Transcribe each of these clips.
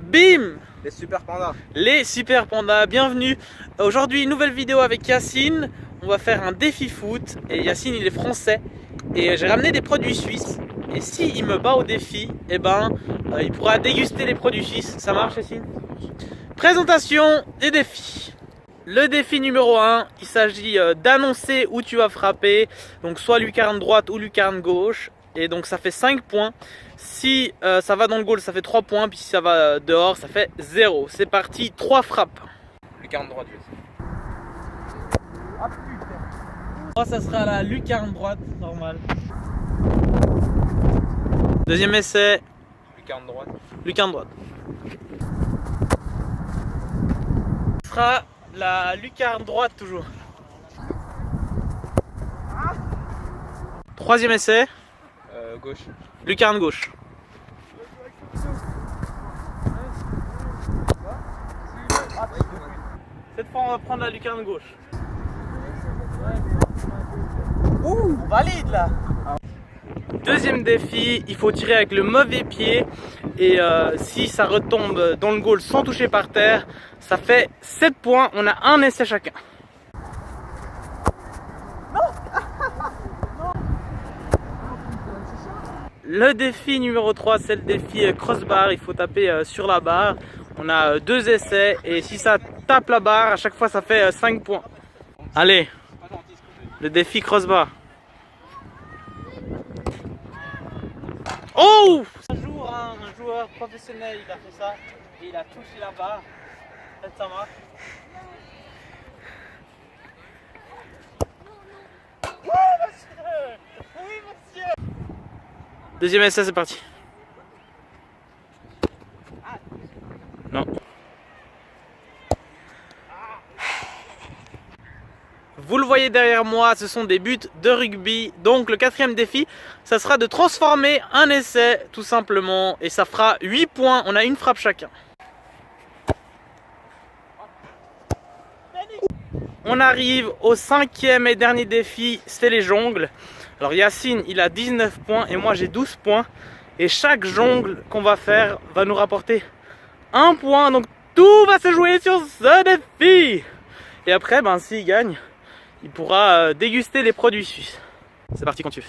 Bim! Les super pandas. Les super pandas, bienvenue. Aujourd'hui, nouvelle vidéo avec Yacine. On va faire un défi foot. Et Yacine, il est français. Et j'ai ramené des produits suisses. Et s'il me bat au défi, eh ben, il pourra déguster les produits suisses. Ça marche, Yacine? Présentation des défis. Le défi numéro 1, il s'agit d'annoncer où tu vas frapper. Donc soit lucarne droite ou lucarne gauche. Et donc ça fait 5 points. Si ça va dans le goal, ça fait 3 points. Puis si ça va dehors, ça fait 0. C'est parti, 3 frappes. Lucarne droite. Ah putain. Oh, ça sera la lucarne droite, normal. Deuxième essai. Lucarne droite. Lucarne droite. Ce sera la lucarne droite toujours. Troisième essai. Gauche. Lucarne gauche. Cette fois on va prendre la lucarne gauche. Ouh, on valide là. Deuxième défi, il faut tirer avec le mauvais pied. Et si ça retombe dans le goal sans toucher par terre, ça fait 7 points. On a un essai chacun. Le défi numéro 3, c'est le défi crossbar. Il faut taper sur la barre. On a 2 essais et si ça tape la barre, à chaque fois ça fait 5 points. Allez, le défi crossbar. Oh! Un jour, un joueur professionnel, il a fait ça et il a touché la barre. Peut-être ça marche. Oui, monsieur! Oui, monsieur! Deuxième essai, c'est parti. Non. Vous le voyez derrière moi, ce sont des buts de rugby. Donc le quatrième défi, ça sera de transformer un essai tout simplement. Et ça fera 8 points, on a une frappe chacun. On arrive au cinquième et dernier défi, c'est les jongles. Alors Yacine, il a 19 points et moi j'ai 12 points. Et chaque jongle qu'on va faire va nous rapporter 1 point. Donc tout va se jouer sur ce défi. Et après, ben, s'il gagne, il pourra déguster les produits suisses. C'est parti quand tu veux.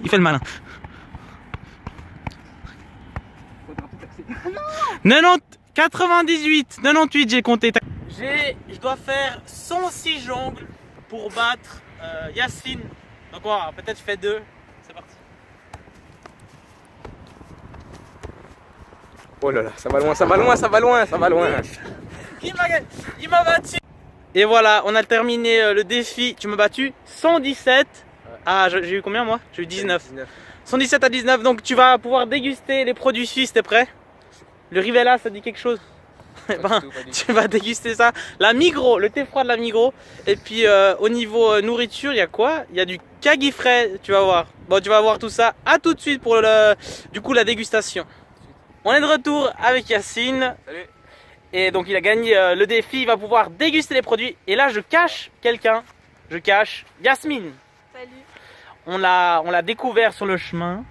Il fait le malin. 90, 98, 98 j'ai compté. Je dois faire 106 jongles pour battre Yacine. Donc voilà, peut-être je fais 2. C'est parti. Oh là là, ça va loin, ça va loin, ça va loin, ça va loin. Il m'a battu. Et voilà, on a terminé le défi. Tu m'as battu 117. Ah, j'ai eu combien moi? J'ai eu 19. 117 à 19, donc tu vas pouvoir déguster les produits suisses, t'es prêt? Le Rivella, ça dit quelque chose? Ben, tu vas déguster ça. La Migros, le thé froid de la Migros. Et puis au niveau nourriture, il y a quoi? Il y a du Kagi frais, tu vas voir. Bon, tu vas voir tout ça. À tout de suite pour du coup la dégustation. On est de retour avec Yacine. Salut. Et donc il a gagné le défi, il va pouvoir déguster les produits. Et là je cache quelqu'un. Je cache Yasmine. Salut. On l'a découvert sur le chemin.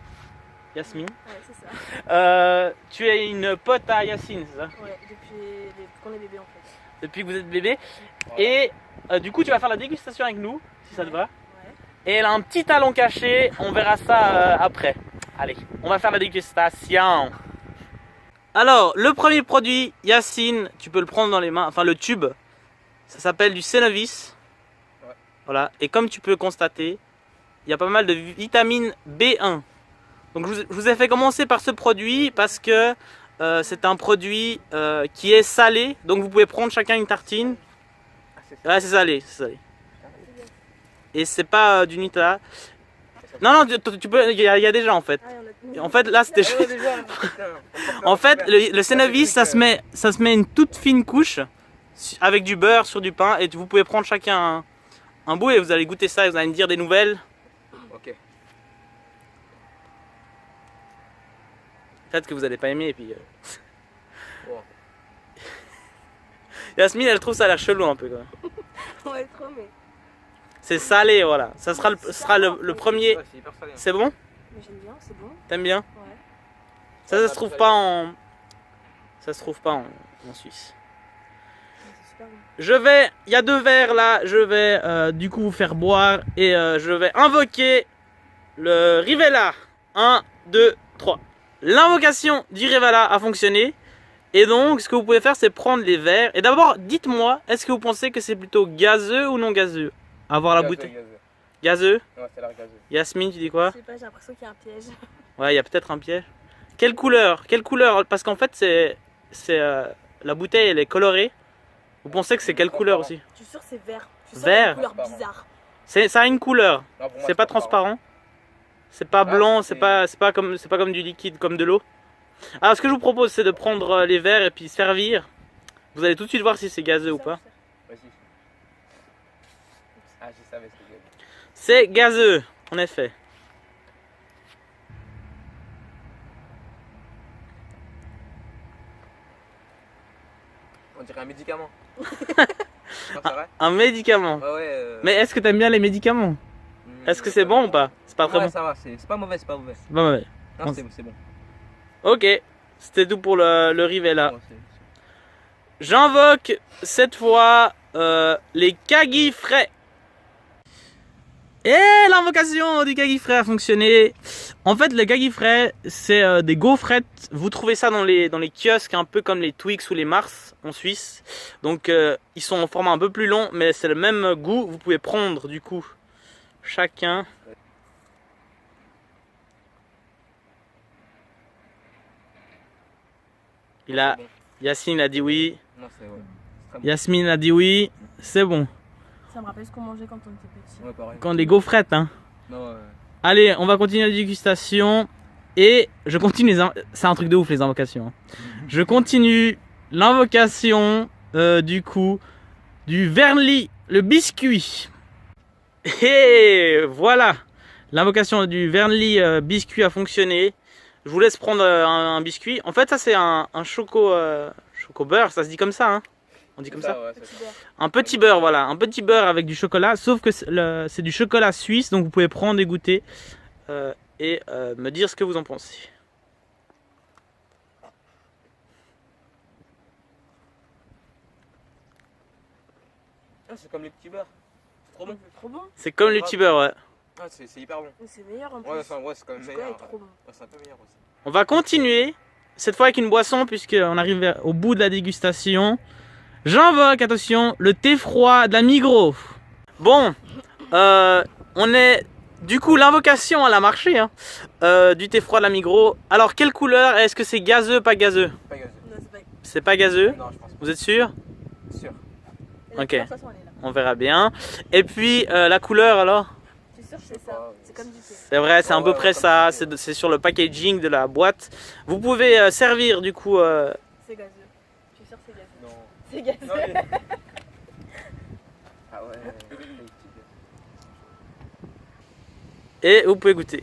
Yasmine. Ouais, c'est ça. Tu es une pote à Yacine, c'est ça? Ouais, depuis qu'on est bébé en fait. Depuis que vous êtes bébé. Et du coup, tu vas faire la dégustation avec nous, si ça te va. Ouais. Et elle a un petit talon caché, on verra ça après. Allez, on va faire la dégustation. Alors, le premier produit, Yacine, tu peux le prendre dans les mains, enfin le tube. Ça s'appelle du Cenovis. Ouais. Voilà, et comme tu peux constater, il y a pas mal de vitamine B1. Donc je vous ai fait commencer par ce produit parce que c'est un produit qui est salé. Donc vous pouvez prendre chacun une tartine. Ouais, c'est salé, c'est salé. Et c'est pas du Nutella. Non, non, tu peux. Il y a déjà en fait. Ah, il y en a... En fait, là, c'était. Ouais, déjà, putain. En fait, le Cénovis, ça se met une toute fine couche avec du beurre sur du pain et vous pouvez prendre chacun un bout et vous allez goûter ça et vous allez me dire des nouvelles. Ok. Peut-être que vous n'allez pas aimer et puis. Bon. Yasmine, elle trouve ça a l'air chelou un peu quand même. Ouais, trop, mais... C'est salé, voilà. Ça sera le premier. Ouais, c'est hyper salé. C'est bon? Mais j'aime bien, c'est bon. T'aimes bien? Ouais. Ça se trouve pas en. Ça se trouve pas en Suisse. C'est super bon. Il y a 2 verres là, je vais du coup vous faire boire et je vais invoquer le Rivella. 1, 2, 3. L'invocation du Rivella a fonctionné. Et donc, ce que vous pouvez faire, c'est prendre les verres. Et d'abord, dites-moi, est-ce que vous pensez que c'est plutôt gazeux ou non gazeux? À voir la bouteille. Gazeux? Ouais, c'est l'air gazeux. Yasmine, tu dis quoi? Je sais pas, j'ai l'impression qu'il y a un piège. Ouais, il y a peut-être un piège. Quelle couleur? Quelle couleur? Parce qu'en fait, la bouteille, elle est colorée. Vous pensez que c'est quelle couleur aussi? Je suis sûre que c'est vert. Je suis sûre Vert. qu'il y a une couleur bizarre. Ça a une couleur. Non, pour moi, C'est pas transparent. C'est pas blanc, c'est pas comme du liquide, comme de l'eau. Alors ce que je vous propose, c'est de prendre les verres et puis servir. Vous allez tout de suite voir si c'est gazeux ou pas. Vas-y. Ah, je savais ce que j'ai dit. C'est gazeux, en effet. On dirait un médicament. Non, c'est vrai? Un médicament. Ouais, ouais. Mais est-ce que t'aimes bien les médicaments? Est-ce que c'est bon ou pas? C'est pas très Ouais, bon. ça va, c'est pas mauvais, c'est pas mauvais. C'est pas mauvais. Non, c'est bon. Ok, c'était tout pour le Rivella. Ouais, J'invoque cette fois les Kagi frais. Et l'invocation du Kagi frais a fonctionné. En fait, le Kagi frais, c'est des gaufrettes. Vous trouvez ça dans les kiosques, un peu comme les Twix ou les Mars en Suisse. Donc, ils sont en format un peu plus long, mais c'est le même goût. Vous pouvez prendre du coup chacun. bon. Yasmine a dit oui. Non, c'est ouais. Très bon. Yasmine a dit oui. C'est bon. Ça me rappelle ce qu'on mangeait quand on était petit. Ouais, pareil. Quand des gaufrettes, hein. Non, Allez, on va continuer la dégustation. Et je continue c'est un truc de ouf les invocations. hein. Je continue l'invocation du coup du Vernli, le biscuit. Et voilà, l'invocation du Vernli biscuit a fonctionné. Je vous laisse prendre un biscuit. En fait, ça c'est un choco beurre, ça se dit comme ça, hein? On dit comme ça. Ouais, Petit beurre. Un petit beurre, voilà, un petit beurre avec du chocolat, sauf que c'est du chocolat suisse, donc vous pouvez prendre et goûter et me dire ce que vous en pensez. Ah, c'est comme les petits beurres. C'est trop bon. C'est trop bon. C'est comme les petits beurres, ouais. Ah, c'est hyper bon. Mais c'est meilleur en plus. Ouais, c'est quand même Le chocolat meilleur. est trop bon. Ouais, c'est un peu meilleur aussi. On va continuer, cette fois avec une boisson, puisqu'on arrive au bout de la dégustation. J'invoque, attention, le thé froid de la Migros. Bon, on est... Du coup, l'invocation, elle a marché, hein, du thé froid de la Migros. Alors, quelle couleur? Est-ce que c'est gazeux, pas gazeux? Pas gazeux. Non, c'est pas... C'est pas gazeux? Non, je pense pas. Vous êtes sûr? Sûr. Et la Ok. couleur, de toute façon, elle est là. On verra bien. Et puis, la couleur, alors? Je suis sûre que Je sais c'est ça. pas. C'est comme du thé. C'est vrai, c'est à peu Ouais, près comme ça. du thé, C'est sur le packaging de la boîte. Vous pouvez servir, du coup... C'est gazeux. Je suis sûre que c'est gazeux. Non. C'est gazeux. Non, mais... Ah ouais. Et vous pouvez goûter.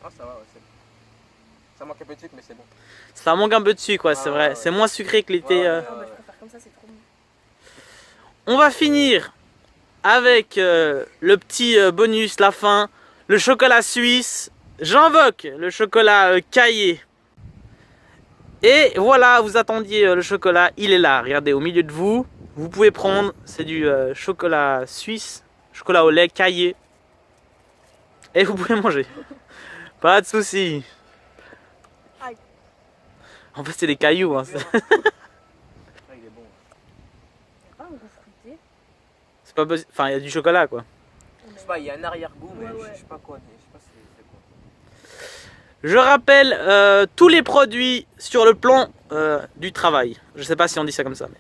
Ah, ça va, ouais, c'est bon. Ça manque un peu de sucre, mais c'est bon. Ça manque un peu de sucre, ouais, c'est Ah, vrai. ouais. C'est moins sucré que l'été. Ouais, ouais. Ah bah, je préfère comme ça, c'est trop bon. On va finir avec le petit bonus, la fin. Le chocolat suisse. J'invoque le chocolat caillé. Et voilà, vous attendiez le chocolat. Il est là, regardez, au milieu de vous. Vous pouvez prendre, c'est du chocolat suisse. Chocolat au lait caillé. Et vous pouvez manger. Pas de soucis. Aïe. En fait, c'est des cailloux. Hein. Ah, il est bon. Il y a pas un goût fruité. C'est pas possible. Enfin, il y a du chocolat, quoi. Je sais pas, il y a un arrière-goût, mais Ouais, ouais. je sais pas quoi. Je sais pas c'est quoi. Je rappelle tous les produits sur le plan du travail. Je sais pas si on dit ça comme ça, mais...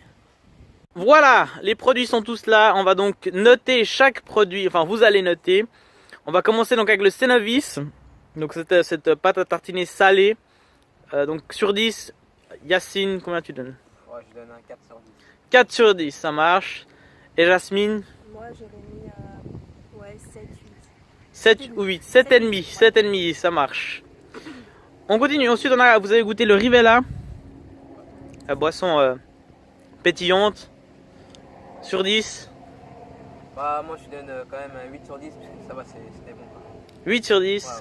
Voilà, les produits sont tous là. On va donc noter chaque produit. Enfin, vous allez noter. On va commencer donc avec le Cenovis. Donc c'était cette pâte à tartiner salée. Donc sur 10, Yacine, combien tu donnes? Ouais, je donne un 4 sur 10. 4 sur 10, ça marche. Et Jasmine? Moi, j'aurais mis ouais, 7, 8. 7 ou 8, 7,5, 7,5, ça marche. On continue, ensuite vous avez goûté le Rivella. La boisson pétillante. Sur 10. Bah, moi, je donne quand même un 8 sur 10 parce que ça va, c'était bon. Quoi. 8 sur 10. Ouais.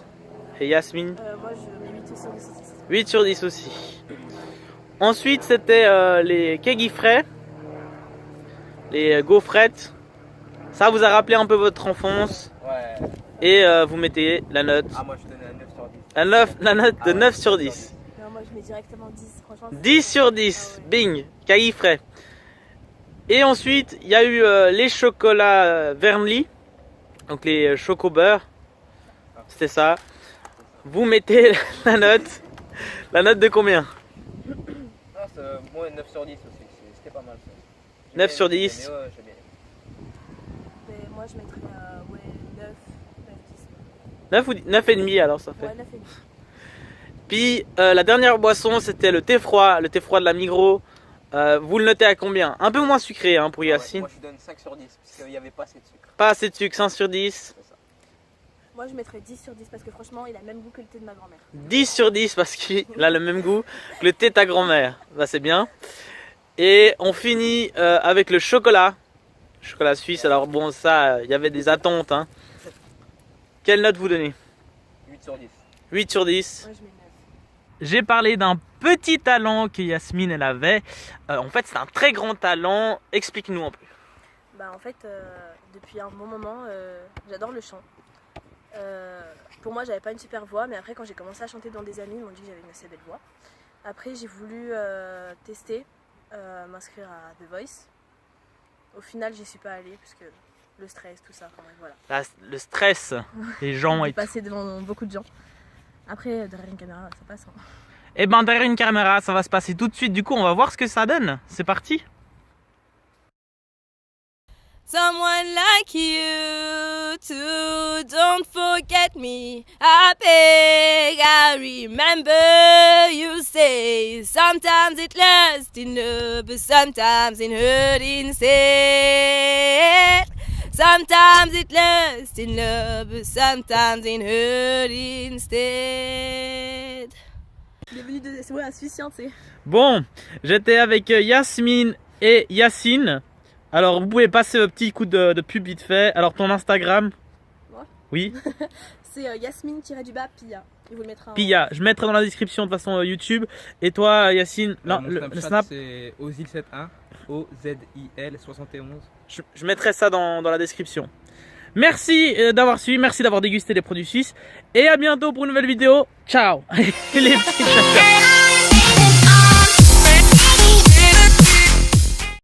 Et Yasmine? Moi, je mets 8 sur 10. 8 sur 10 aussi. Ensuite, c'était les kegis frais. Les gaufrettes. Ça vous a rappelé un peu votre enfance. Ouais. Et vous mettez la note. Ah, moi, je donne un 9 sur 10. La note de Ah ouais, 9 sur 10. Non, moi, je mets directement 10. Franchement, 10 sur 10. Ah ouais. Bing. Kegis frais. Et ensuite, il y a eu les chocolats Vernly. Donc les choco-beurre. C'était ça. Vous mettez la note. La note de combien? Ah, moi, 9 sur 10 aussi. C'était pas mal ça. 9 sur 10. Ouais, j'ai bien aimé. Mais moi, je mettrais ouais, 9, 10. 9 et demi alors ça fait. Ouais, 9 et demi. Puis la dernière boisson c'était le thé froid de la Migros. Vous le notez à combien? Un peu moins sucré hein, pour Yacine. Moi, je donne 5 sur 10 parce qu'il n'y avait pas assez de sucre. Pas assez de sucre, 5 sur 10. C'est ça. Moi, je mettrais 10 sur 10 parce que franchement, il a le même goût que le thé de ma grand-mère. 10 sur 10 parce qu'il a le même goût que le thé de ta grand-mère. Bah, c'est bien. Et on finit avec le chocolat. Chocolat suisse. Alors bon, ça, il y avait des attentes. Hein. Quelle note vous donnez? 8 sur 10. 8 sur 10. Moi, je mets 9. J'ai parlé d'un petit talent que Yasmine elle avait. En fait, c'est un très grand talent. Explique-nous un peu. Bah, en fait, depuis un bon moment, j'adore le chant. Pour moi, j'avais pas une super voix, mais après, quand j'ai commencé à chanter devant des amis, ils m'ont dit que j'avais une assez belle voix. Après, j'ai voulu tester, m'inscrire à The Voice. Au final, j'y suis pas allée parce que le stress, tout ça, enfin, voilà. Le stress, les gens J'ai et passé devant beaucoup de gens. Après, derrière une caméra, ça passe. Hein. Et ben derrière une caméra, ça va se passer tout de suite. Du coup, on va voir ce que ça donne. C'est parti. Someone like you too, don't forget me. I beg, I remember you say sometimes it lasts in love, but sometimes it hurt instead. Sometimes it lasts in love, but sometimes it hurt instead. Il est venu de ouais, insouciant, tu sais. Bon, j'étais avec Yasmine et Yacine. Alors, vous pouvez passer un petit coup de pub vite fait. Alors, ton Instagram? Moi Oui. C'est Yasmine-Pia. Il vous le mettra en... Pia, je mettrai dans la description de toute façon YouTube. Et toi, Yacine, non, Mon le Snapchat, Snap, c'est Ozil71, OZIL71. je mettrai ça dans la description. Merci d'avoir suivi, merci d'avoir dégusté les produits suisses. Et à bientôt pour une nouvelle vidéo. Ciao. Les petits